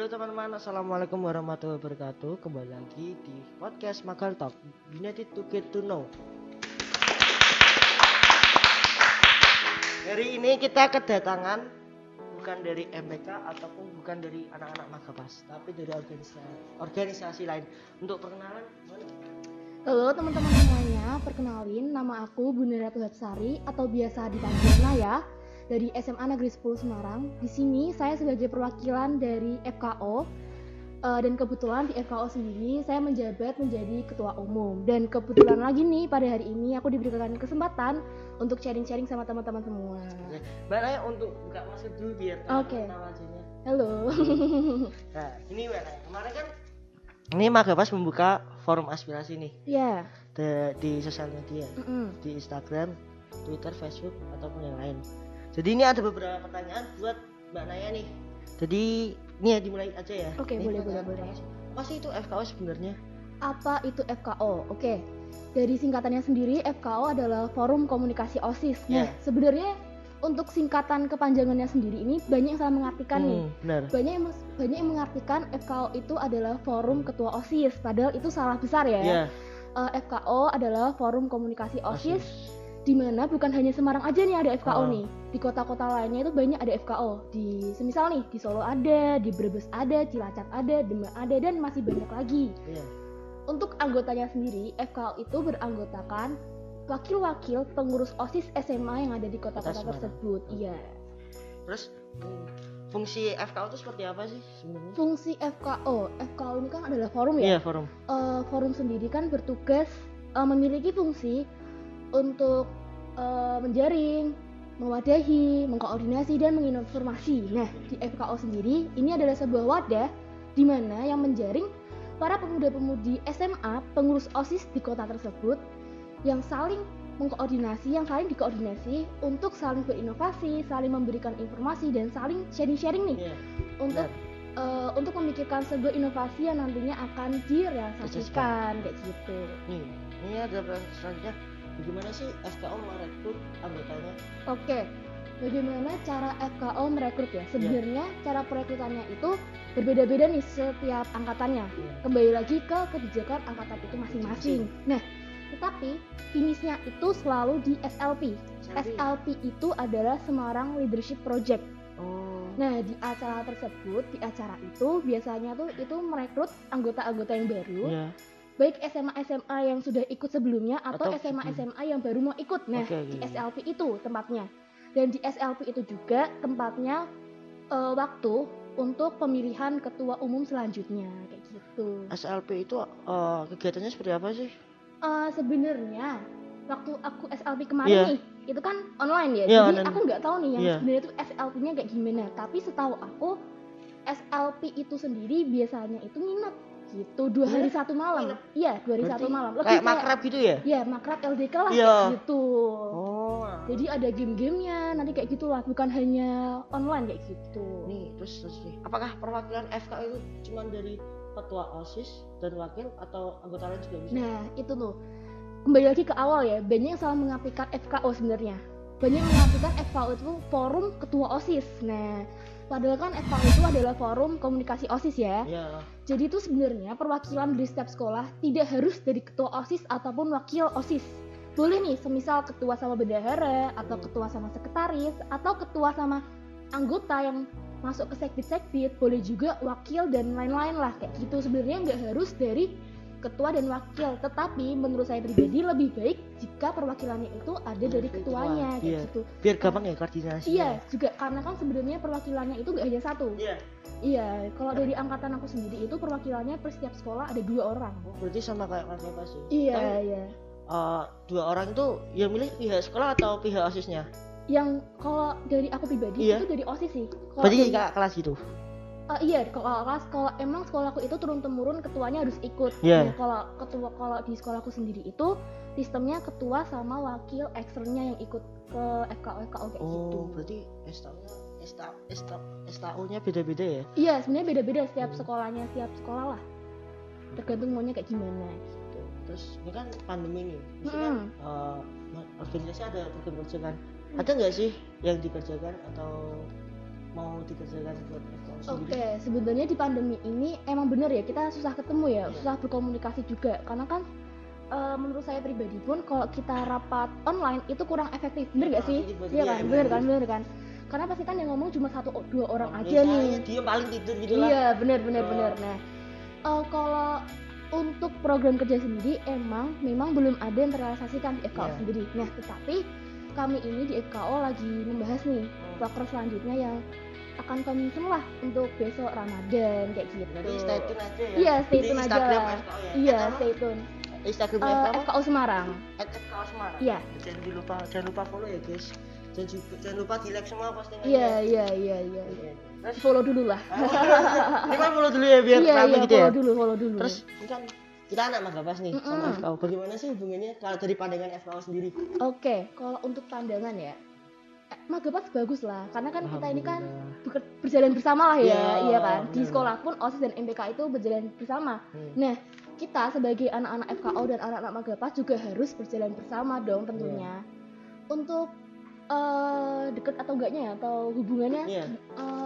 teman-teman, assalamualaikum warahmatullahi wabarakatuh. Kembali lagi di podcast Magal Talk, United to Get to Know. Hari ini kita kedatangan bukan dari MPK ataupun bukan dari anak-anak Magapas, tapi dari organisasi lain. Untuk perkenalan, Halo teman-teman semuanya, perkenalin nama aku Bunda Ratu Hatsari atau biasa dipanggil Naya dari SMA Negeri 10 Semarang. Di sini saya sebagai perwakilan dari FKO dan kebetulan di FKO sendiri saya menjabat menjadi ketua umum. Dan kebetulan lagi nih pada hari ini aku diberikan kesempatan untuk sharing-sharing sama teman-teman semua. Mbak Naya untuk buka masker dulu biar Oke. tahu wajahnya. Halo. Nah, ini Mbak Naya, kemarin kan ini Magapas membuka forum aspirasi nih Ya. di sosial media, Mm-mm. di Instagram, Twitter, Facebook ataupun yang lain. Jadi ini ada beberapa pertanyaan buat Mbak Naya nih. Jadi ini ya dimulai aja ya. Oke, Nih, boleh. Apa sih itu FKO sebenarnya? Apa itu FKO? Oke. Dari singkatannya sendiri, FKO adalah Forum Komunikasi OSIS. Nah, Yeah. sebenarnya untuk singkatan kepanjangannya sendiri ini banyak yang salah mengartikan nih. Benar. Banyak yang mengartikan FKO itu adalah Forum Ketua OSIS, padahal itu salah besar ya. Iya. FKO adalah Forum Komunikasi OSIS, di mana bukan hanya Semarang aja nih ada FKO nih. Di kota-kota lainnya itu banyak ada FKO. Semisal nih, di Solo ada, di Brebes ada, Cilacap ada, Demak ada, dan masih banyak lagi. Iya. Untuk anggotanya sendiri, FKO itu beranggotakan wakil-wakil pengurus OSIS SMA yang ada di kota-kota Semarang. tersebut. Iya. Terus fungsi FKO itu seperti apa sih sebenarnya? Fungsi FKO ini kan adalah forum ya. Iya, forum. Forum sendiri kan bertugas memiliki fungsi untuk menjaring, mewadahi, mengkoordinasi, dan menginformasi. Nah, di FKO sendiri ini adalah sebuah wadah di mana yang menjaring para pemuda-pemudi SMA, pengurus OSIS di kota tersebut yang saling mengkoordinasi, yang saling dikoordinasi untuk saling berinovasi, saling memberikan informasi, dan saling sharing-sharing nih Iya. untuk memikirkan sebuah inovasi yang nantinya akan direalisasikan kayak gitu. Nih, ini ada pertanyaan selanjutnya. Bagaimana sih FKO merekrut anggotanya? Oke, bagaimana cara FKO merekrut ya? Sebenarnya cara perekrutannya itu berbeda-beda nih setiap angkatannya. Iya. Kembali lagi ke kebijakan angkatan itu masing-masing. Nah, tetapi finishnya itu selalu di SLP. SLP itu adalah Semarang Leadership Project. Oh. Nah, di acara tersebut, di acara itu biasanya tuh itu merekrut anggota-anggota yang baru, Iya. baik SMA-SMA yang sudah ikut sebelumnya atau Atau SMA-SMA yang baru mau ikut. Nah, Oke. di SLP itu tempatnya. Dan di SLP itu juga tempatnya waktu untuk pemilihan ketua umum selanjutnya kayak gitu. SLP itu kegiatannya seperti apa sih? Sebenarnya waktu aku SLP kemarin Iya. nih, itu kan online ya. Iya, Jadi online. aku nggak tahu nih yang Iya. sebenarnya itu SLP-nya kayak gimana. Tapi setahu aku SLP itu sendiri biasanya itu nginep gitu 2 hari 1 malam. Nginep? Iya, 2 hari Berarti 1 malam. kayak makrab gitu ya? Iya, makrab LDK lah Iya. kayak gitu. Oh. Jadi ada game-gamenya nanti kayak gitulah, bukan hanya online kayak gitu. Nih, terus nih. Apakah perwakilan FKO itu cuma dari ketua OSIS dan wakil atau anggota lain juga bisa? Nah, itu tuh. Kembali lagi ke awal ya, banyak yang salah mengartikan FKO sebenarnya. Banyak yang mengartikan FKO itu forum ketua OSIS. Nah, padahal kan FKO itu adalah forum komunikasi OSIS ya. Iya. Jadi itu sebenarnya perwakilan dari setiap sekolah tidak harus dari ketua OSIS ataupun wakil OSIS. Boleh nih, semisal ketua sama bendahara, atau ketua sama sekretaris, atau ketua sama anggota yang masuk ke sekbid-sekbid, boleh juga wakil dan lain-lain lah kayak gitu. Sebenarnya nggak harus dari ketua dan wakil, tetapi menurut saya pribadi lebih baik jika perwakilannya itu ada dari ketuanya kayak Iya. gitu. Biar gampang ya koordinasi. Iya, juga karena kan sebenarnya perwakilannya itu nggak hanya satu. Iya. Iya, kalau dari angkatan aku sendiri itu perwakilannya per setiap sekolah ada 2 orang. Oh, berarti sama kayak Mas sih. Iya, Tapi, iya. 2 orang itu yang milih pihak sekolah atau pihak OSISnya? Yang kalau dari aku pribadi Iya. itu dari OSIS sih. Kalau Berarti dari- kakak kelas gitu. Iya, kalau emang sekolahku itu turun temurun ketuanya harus ikut. Iya. Nah, kalau di sekolahku sendiri itu sistemnya ketua sama wakil eksternnya yang ikut ke FKO kayak gitu. Oh, berarti STO-nya beda-beda ya? Iya, sebenarnya beda-beda setiap sekolahnya, setiap sekolah lah. Tergantung maunya kayak gimana gitu. Terus ini kan pandemi nih, maksudnya organisasi ada program kerja kan? Ada nggak sih yang dikerjakan atau mau dikerjakan buat FKO sendiri? Oke, sebenarnya di pandemi ini emang bener ya kita susah ketemu ya, susah berkomunikasi juga karena kan menurut saya pribadi pun kalau kita rapat online itu kurang efektif, bener gak sih? Iya kan, bener kan. Karena pasti kan yang ngomong cuma 1-2 orang aja nih. Dia paling tidur gitu lah. Iya, bener. Nah, kalau untuk program kerja sendiri memang belum ada yang terrealisasikan di FKO sendiri. Nah, tetapi kami ini di FKO lagi membahas nih proker selanjutnya yang akan concern lah untuk besok Ramadan kayak gitu. Jadi stay tune aja ya. Iya, stay tune aja. Instagram FKO ya. Iya, stay tune. Instagram FKO Semarang. FKO Semarang. Iya. Jangan lupa follow ya, guys. Jangan lupa di-like semua postingannya. Iya. Terus follow dulu lah. Ini kan follow dulu ya biar rame gitu ya. Follow dulu. Terus kan kita anak Magapas nih sama FKO. Bagaimana sih hubungannya kalau dari pandangan FKO sendiri? Oke, kalau untuk pandangan ya Magapas bagus lah, karena kan kita ini kan berjalan bersama lah ya, iya kan. Di sekolah pun OSIS dan MPK itu berjalan bersama. Nah, kita sebagai anak-anak FKO dan anak-anak Magapas juga harus berjalan bersama dong tentunya. Untuk deket atau enggaknya ya, atau hubungannya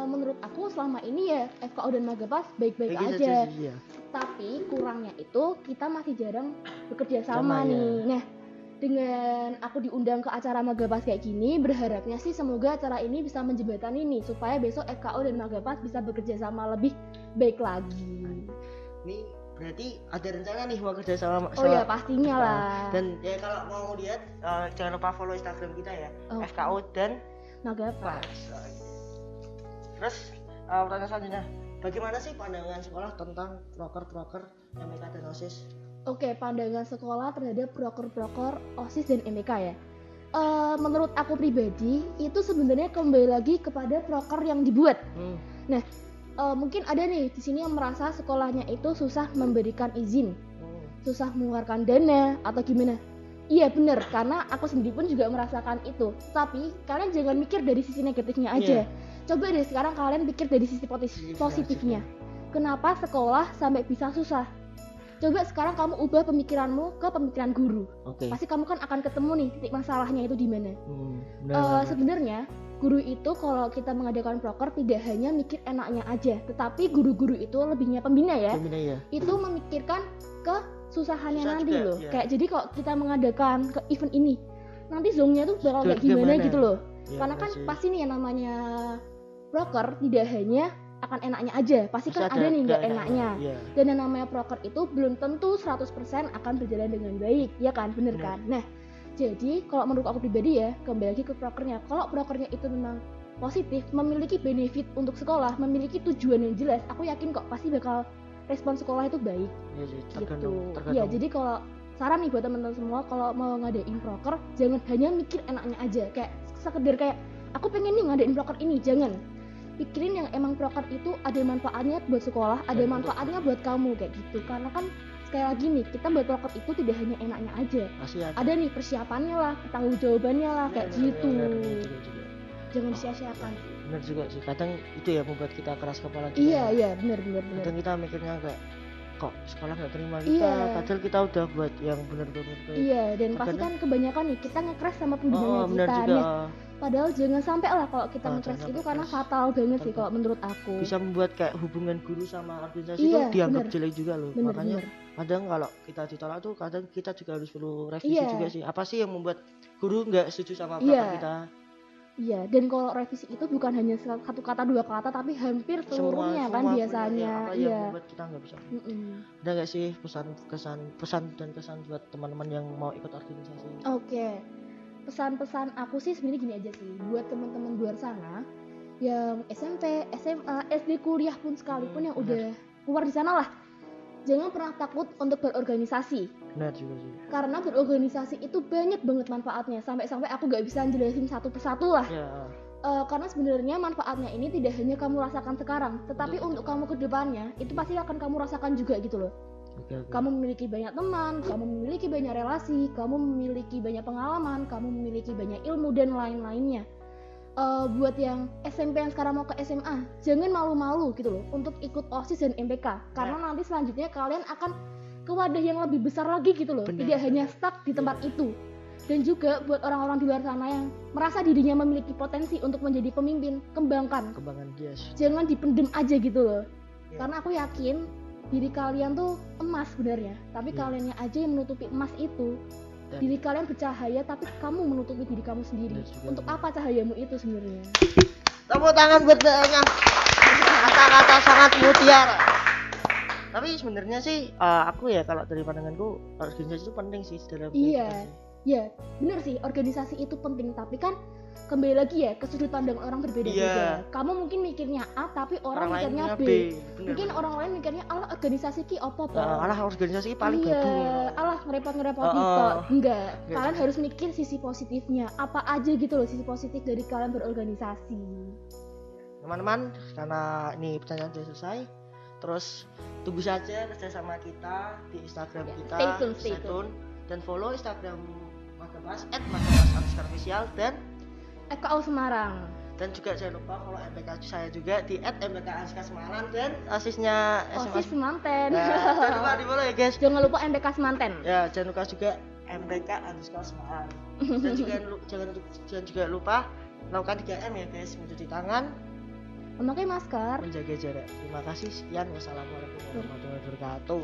menurut aku selama ini ya FKO dan Magapas baik-baik aja. Tapi kurangnya itu kita masih jarang bekerja sama nih. Nah, dengan aku diundang ke acara Magapas kayak gini, berharapnya sih semoga acara ini bisa menjembatani nih supaya besok FKO dan Magapas bisa bekerja sama lebih baik lagi. Ini berarti ada rencana nih mau kerja sama. Oh ya pastinya FKO. Lah. Dan ya kalau mau lihat jangan lupa follow Instagram kita ya, FKO dan Magapas. Terus pertanyaan selanjutnya, bagaimana sih pandangan sekolah tentang proker MPK dan OSIS? Oke, pandangan sekolah terhadap proker OSIS dan MPK ya. Menurut aku pribadi itu sebenarnya kembali lagi kepada proker yang dibuat. Nah, mungkin ada nih di sini yang merasa sekolahnya itu susah memberikan izin, susah mengeluarkan dana atau gimana. Iya benar, karena aku sendiri pun juga merasakan itu. Tapi kalian jangan mikir dari sisi negatifnya aja. Coba deh sekarang kalian pikir dari sisi positifnya. Kenapa sekolah sampai bisa susah? Coba sekarang kamu ubah pemikiranmu ke pemikiran guru. Pasti kamu kan akan ketemu nih titik masalahnya itu di mana. Sebenarnya guru itu kalau kita mengadakan proker tidak hanya mikir enaknya aja, tetapi guru-guru itu lebihnya pembina ya. Itu memikirkan kesusahannya nanti juga, loh. Kayak jadi kalau kita mengadakan ke event ini, nanti zongnya tuh bakal kayak gimana gitu loh. Karena kan pasti nih yang namanya proker tidak hanya akan enaknya aja, pasti kan ada nih nggak enaknya. Dan yang namanya proker itu belum tentu 100% akan berjalan dengan baik, ya kan, bener kan? Nah, jadi kalau menurut aku pribadi ya, kembali lagi ke prokernya. Kalau prokernya itu memang positif, memiliki benefit untuk sekolah, memiliki tujuan yang jelas, aku yakin kok pasti bakal respon sekolah itu baik. Tergantung. Ya, jadi kalau saran nih buat teman-teman semua, kalau mau ngadain proker, jangan hanya mikir enaknya aja, kayak sekedar kayak aku pengen nih ngadain proker ini, jangan. Pikirin yang emang proker itu ada manfaatnya buat sekolah, ada manfaatnya buat kamu kayak gitu. Karena kan sekali lagi nih, kita buat proker itu tidak hanya enaknya aja. Ada nih persiapannya lah, tanggung jawabannya lah kayak gitu. Jangan sia-siakan. Benar juga sih. Kadang itu ya membuat kita keras kepala kita. Iya, benar. Kadang kita mikirnya kayak kok sekolah nggak terima kita, padahal kita udah buat yang benar-benar baik. Iya, dan pasti kan kebanyakan nih kita nge-crash sama pembinanya kita. Padahal jangan sampai lah kalau kita nge-crash itu karena fatal banget sih kalau menurut aku. Bisa membuat kayak hubungan guru sama organisasi itu dianggap jelek juga loh. Makanya kadang kalau kita ditolak tuh kadang kita juga harus perlu revisi juga sih. Apa sih yang membuat guru nggak setuju sama proker kita? Iya, dan kalau revisi itu bukan hanya satu kata dua kata tapi hampir seluruhnya kan biasanya. Iya. Yang membuat kita nggak bisa. Ada nggak sih pesan dan kesan buat teman-teman yang mau ikut organisasi? Oke. Pesan-pesan aku sih sebenarnya gini aja sih, buat teman-teman luar sana yang SMP, SMA, SD, kuliah pun sekalipun yang udah keluar di sana lah, jangan pernah takut untuk berorganisasi. Benar juga sih. Karena berorganisasi itu banyak banget manfaatnya, sampai-sampai aku gak bisa jelasin satu persatu lah. Karena sebenarnya manfaatnya ini tidak hanya kamu rasakan sekarang, tetapi untuk kamu ke depannya itu pasti akan kamu rasakan juga gitu loh. Kamu memiliki banyak teman, kamu memiliki banyak relasi, kamu memiliki banyak pengalaman, kamu memiliki banyak ilmu dan lain-lainnya. Buat yang SMP yang sekarang mau ke SMA, jangan malu-malu gitu loh untuk ikut OSIS dan MPK, karena nanti selanjutnya kalian akan ke wadah yang lebih besar lagi gitu loh. Tidak hanya stuck di tempat itu. Dan juga buat orang-orang di luar sana yang merasa dirinya memiliki potensi untuk menjadi pemimpin, kembangkan. Yes. Jangan dipendem aja gitu loh. Yeah. Karena aku yakin diri kalian tuh emas sebenarnya, tapi kaliannya aja yang menutupi emas itu. Diri kalian bercahaya, tapi kamu menutupi diri kamu sendiri. Untuk apa cahayamu itu sebenarnya? Tepuk tangan buat kata-kata sangat mutiara. Tapi sebenarnya sih aku ya kalau dari pandanganku organisasi itu penting sih dalam kehidupan. Ya, bener sih, organisasi itu penting, tapi kan kembali lagi ya ke sudut pandang orang berbeda-beda. Kamu mungkin mikirnya A, tapi orang mikirnya B. Mungkin orang lain mikirnya alah organisasi ki opo po. Alah organisasi ki paling babu. Alah ngerepot-ngerepoti kok. Enggak, kalian harus mikir sisi positifnya. Apa aja gitu loh sisi positif dari kalian berorganisasi. Teman-teman, karena ini pertanyaan sudah selesai, terus tunggu saja kerjasama kita di Instagram kita. Stay tune. Dan follow Instagram Magepas @magepas_official dan FKO Semarang. Dan juga jangan lupa follow MPK saya juga di @mpk_semarang dan osisnya OSIS Semanten. Jangan lupa di follow ya guys. Jangan lupa MPK Semanten. Ya, jangan lupa juga MPK_Semarang. Dan jangan juga lupa lakukan 3M ya guys, mencuci tangan, memakai masker, menjaga jarak. Terima kasih, sekian, wassalamualaikum warahmatullahi wabarakatuh.